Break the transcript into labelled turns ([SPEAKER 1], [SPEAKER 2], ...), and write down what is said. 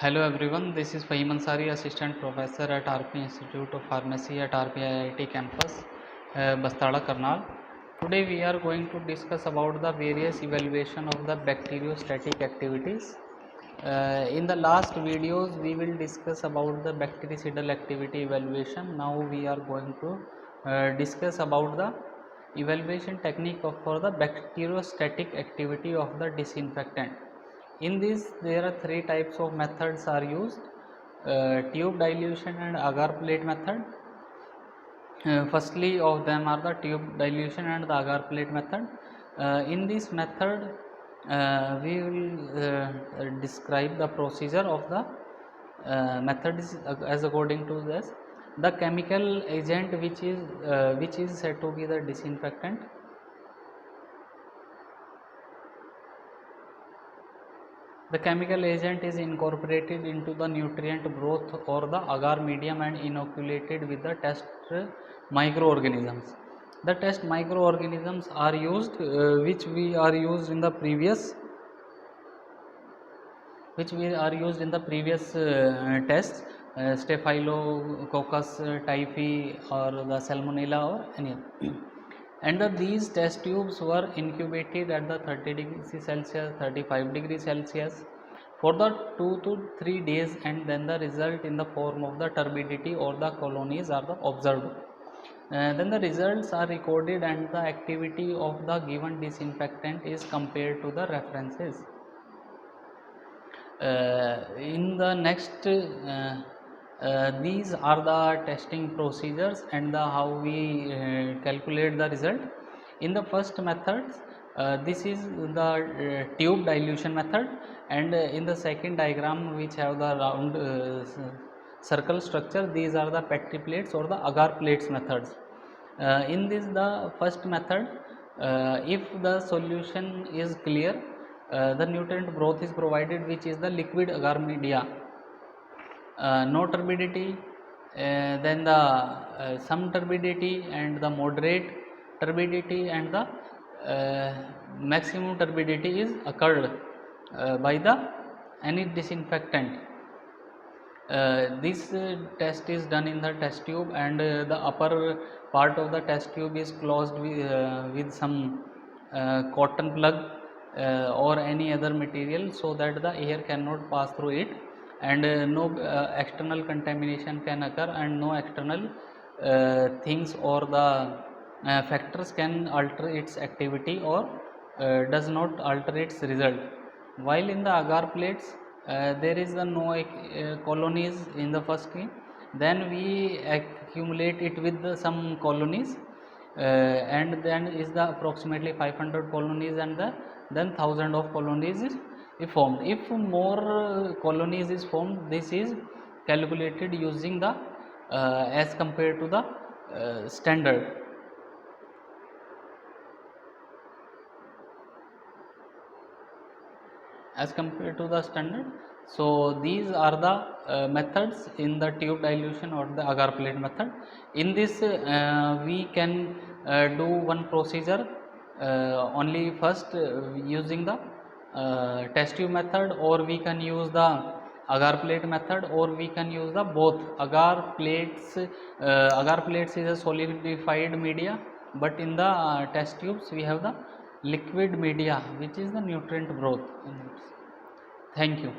[SPEAKER 1] Hello everyone, this is Fahim Ansari, Assistant Professor at RP Institute of Pharmacy at RP IIT campus, Bastada, Karnal. Today we are going to discuss about the various evaluation of the bacteriostatic activities. In the last videos we will discuss about the bactericidal activity evaluation. Now we are going to discuss about the evaluation technique for the bacteriostatic activity of the disinfectant. In this there are three types of methods are used: tube dilution and agar plate method. Firstly of them are the tube dilution and the agar plate method. In this method we will describe the procedure of the method is as according to this. The chemical agent which is said to be the disinfectant. The chemical agent is incorporated into the nutrient broth or the agar medium and inoculated with the test microorganisms. The test microorganisms are used which we are used in the previous tests, Staphylococcus typhi or the Salmonella or any other. And these test tubes were incubated at the 30 degrees Celsius, 35 degrees Celsius for the 2 to 3 days, and then the result in the form of the turbidity or the colonies are the observed. Then the results are recorded and the activity of the given disinfectant is compared to the references. In the next these are the testing procedures and how we calculate the result. In the first method, this is the tube dilution method, and in the second diagram which have the round circle structure, these are the Petri plates or the agar plates methods. In this the first method, if the solution is clear, the nutrient broth is provided, which is the liquid agar media. No turbidity, then the some turbidity and the moderate turbidity and the maximum turbidity is occurred by the any disinfectant. This test is done in the test tube, and the upper part of the test tube is closed with some cotton plug or any other material, so that the air cannot pass through it, and no external contamination can occur, and no external things or the factors can alter its activity or does not alter its result. While in the agar plates, there is no colonies in the first scheme, then we accumulate it with some colonies, and then is the approximately 500 colonies, and then 1000 of colonies is formed. If more colonies is formed, this is calculated using the as compared to the standard. As compared to the standard. So these are the methods in the tube dilution or the agar plate method. In this we can do one procedure only first using the test tube method, or we can use the agar plate method, or we can use the both. Agar plates is a solidified media, but in the test tubes we have the liquid media, which is the nutrient broth. Thank you.